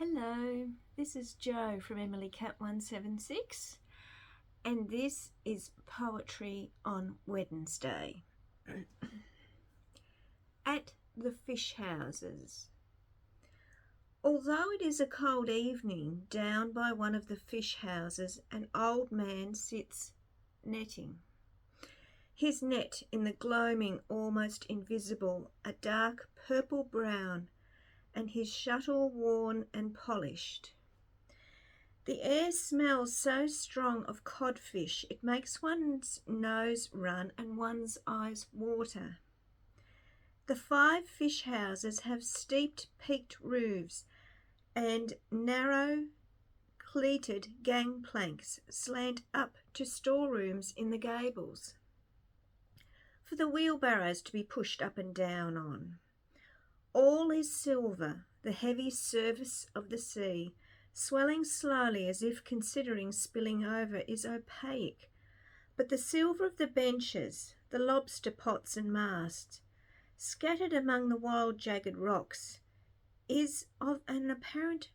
Hello, this is Jo from Emily Cat 176, and this is Poetry on Wednesday. At the Fishhouses. Although it is a cold evening, down by one of the fish houses an old man sits netting. His net, in the gloaming almost invisible, a dark purple-brown, and his shuttle worn and polished. The air smells so strong of codfish it makes one's nose run and one's eyes water. The 5 fish houses have steeped peaked roofs and narrow cleated gangplanks slant up to storerooms in the gables, for the wheelbarrows to be pushed up and down on. All is silver, the heavy surface of the sea, swelling slowly as if considering spilling over, is opaque, but the silver of the benches, the lobster pots and masts, scattered among the wild jagged rocks, is of an apparent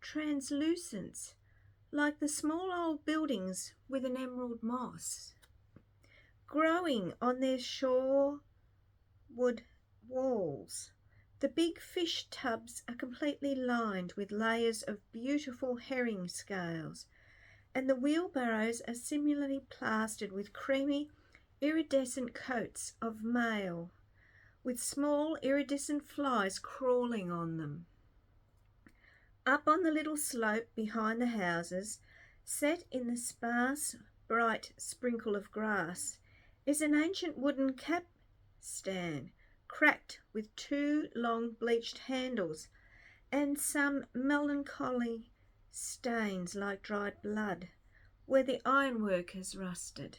translucence, like the small old buildings with an emerald moss, growing on their shorewood walls. The big fish tubs are completely lined with layers of beautiful herring scales, and the wheelbarrows are similarly plastered with creamy, iridescent coats of mail, with small iridescent flies crawling on them. Up on the little slope behind the houses, set in the sparse, bright sprinkle of grass, is an ancient wooden capstan, cracked with 2 long bleached handles and some melancholy stains like dried blood, where the ironwork has rusted.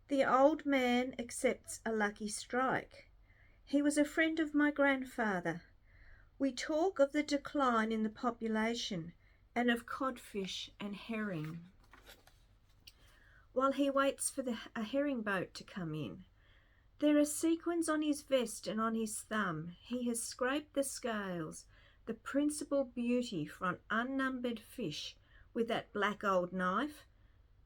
The old man accepts a lucky strike. He was a friend of my grandfather. We talk of the decline in the population and of codfish and herring, while he waits for a herring boat to come in. There are sequins on his vest and on his thumb. He has scraped the scales, the principal beauty from unnumbered fish, with that black old knife,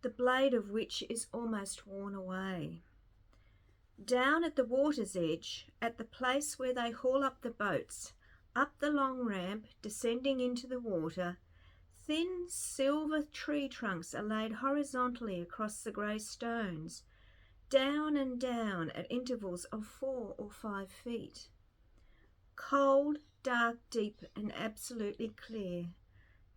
the blade of which is almost worn away. Down at the water's edge, at the place where they haul up the boats, up the long ramp, descending into the water, thin silver tree trunks are laid horizontally across the grey stones, down and down at intervals of 4 or 5 feet. Cold, dark, deep, and absolutely clear,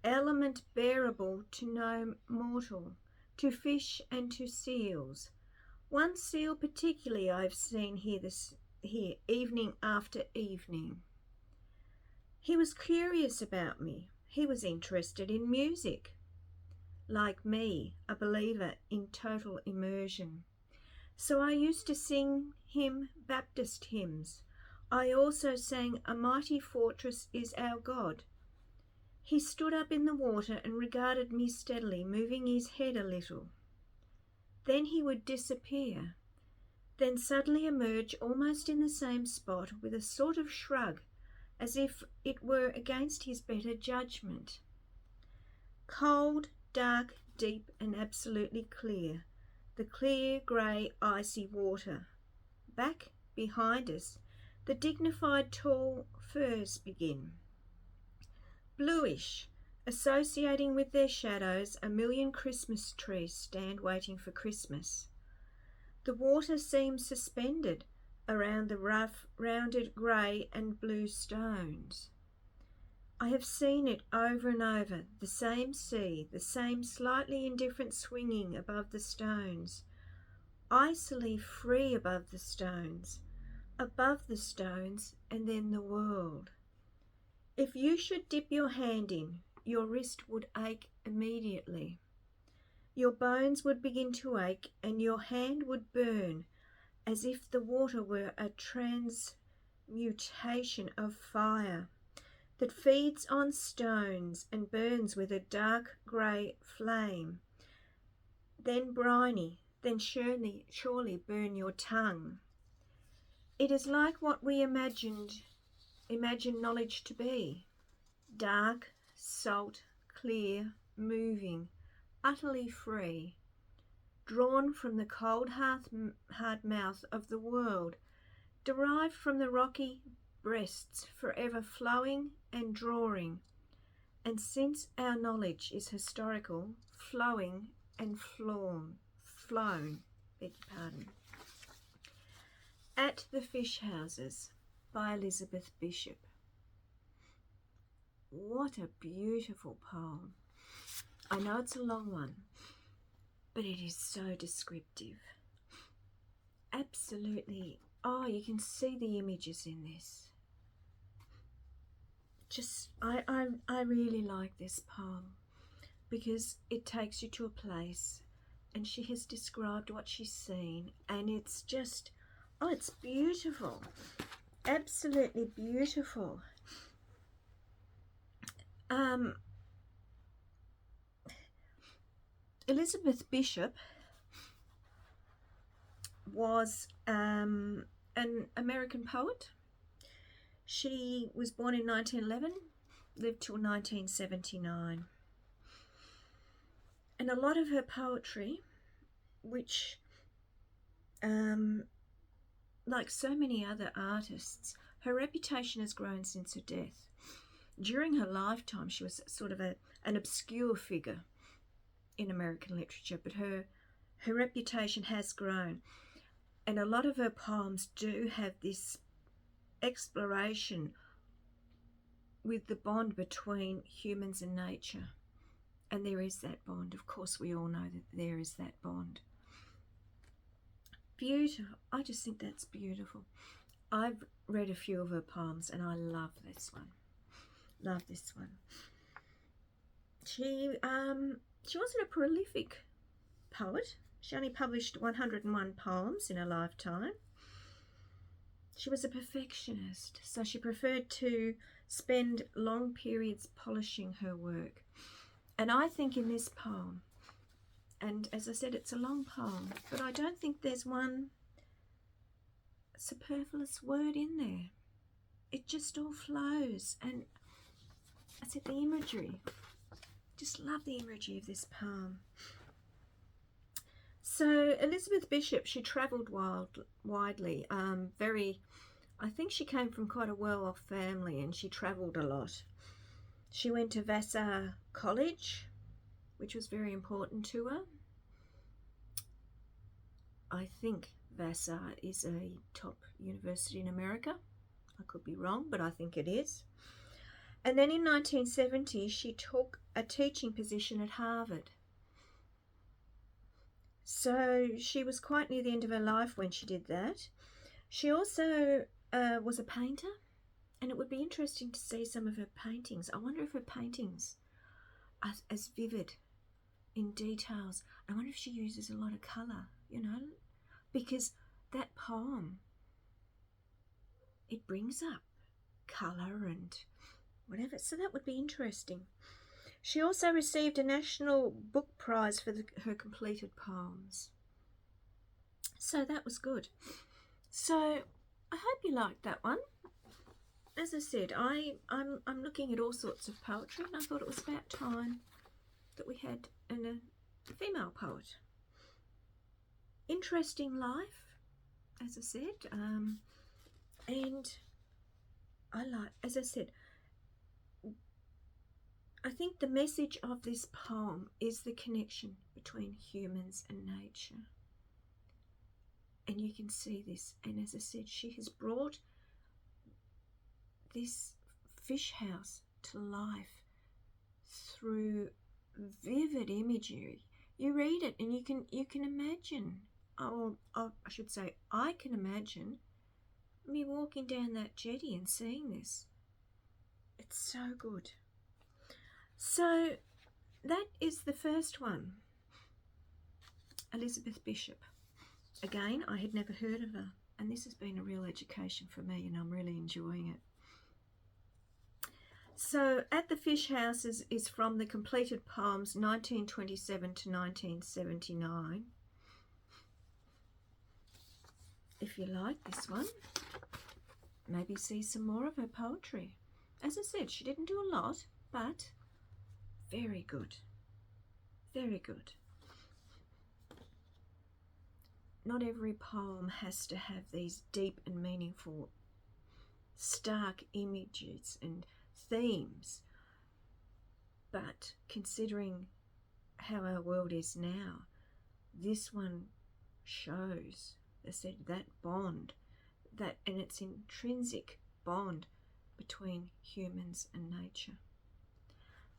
element bearable to no mortal, to fish and to seals. One seal particularly I have seen here evening after evening. He was curious about me. He was interested in music. Like me, a believer in total immersion. So I used to sing him Baptist hymns. I also sang "A Mighty Fortress is Our God." He stood up in the water and regarded me steadily, moving his head a little. Then he would disappear, then suddenly emerge almost in the same spot with a sort of shrug, as if it were against his better judgment. Cold, dark, deep, and absolutely clear. The clear, grey, icy water. Back, behind us, the dignified tall firs begin. Bluish, associating with their shadows, a million Christmas trees stand waiting for Christmas. The water seems suspended around the rough, rounded grey and blue stones. I have seen it over and over, the same sea, the same slightly indifferent swinging above the stones, icily free above the stones, and then the world. If you should dip your hand in, your wrist would ache immediately. Your bones would begin to ache and your hand would burn, as if the water were a transmutation of fire that feeds on stones and burns with a dark grey flame, then briny, then surely burn your tongue. It is like what we imagine knowledge to be, dark, salt, clear, moving, utterly free, drawn from the cold hard mouth of the world, derived from the rocky breasts, forever flowing and drawing, and since our knowledge is historical, flowing and flown, beg your pardon. At the Fishhouses by Elizabeth Bishop. What a beautiful poem. I know it's a long one, but it is so descriptive. Absolutely. Oh, you can see the images in this. I really like this poem because it takes you to a place and she has described what she's seen, and it's just, oh, it's beautiful. Absolutely beautiful. Elizabeth Bishop was an American poet. She was born in 1911, lived till 1979. And a lot of her poetry, which, like so many other artists, her reputation has grown since her death. During her lifetime, she was sort of an obscure figure in American literature, but her reputation has grown. And a lot of her poems do have this exploration with the bond between humans and nature. And there is that bond. Of course, we all know that there is that bond. Beautiful. I just think that's beautiful. I've read a few of her poems and I love this one. Love this one. She wasn't a prolific poet. She only published 101 poems in her lifetime. She was a perfectionist, so she preferred to spend long periods polishing her work. And I think in this poem, and as I said, it's a long poem, but I don't think there's one superfluous word in there. It just all flows. And I said the imagery. Just love the imagery of this poem. So Elizabeth Bishop, she travelled widely. I think she came from quite a well-off family and she travelled a lot. She went to Vassar College, which was very important to her. I think Vassar is a top university in America. I could be wrong, but I think it is. And then in 1970, she took a teaching position at Harvard. So she was quite near the end of her life when she did that. She also was a painter, and it would be interesting to see some of her paintings. I wonder if her paintings are as vivid in details. I wonder if she uses a lot of colour, you know, because that poem, it brings up colour and whatever. So that would be interesting. She also received a National Book Prize for her completed poems. So that was good. So I hope you liked that one. As I said, I'm looking at all sorts of poetry, and I thought it was about time that we had a female poet. Interesting life, as I said, and I like, as I said, I think the message of this poem is the connection between humans and nature. And you can see this. And as I said, she has brought this fish house to life through vivid imagery. You read it and you can imagine, I should say, I can imagine me walking down that jetty and seeing this. It's so good. So that is the first one, Elizabeth Bishop. Again, I had never heard of her, and this has been a real education for me, and I'm really enjoying it. So At the Fishhouses is from the completed poems 1927 to 1979. If you like this one, maybe see some more of her poetry. As I said, she didn't do a lot, but Very good. Very good. Not every poem has to have these deep and meaningful, stark images and themes. But considering how our world is now, this one shows, I said, that bond, that and its intrinsic bond between humans and nature.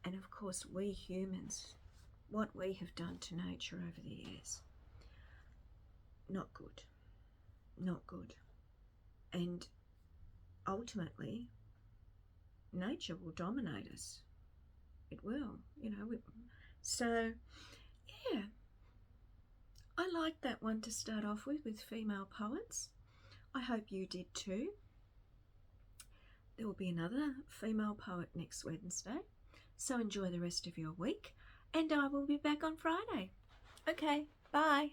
And of course, we humans, what we have done to nature over the years, not good, not good. And ultimately, nature will dominate us. It will, so yeah, I like that one to start off with female poets. I hope you did too. There will be another female poet next Wednesday, so enjoy the rest of your week, and I will be back on Friday. Okay, bye.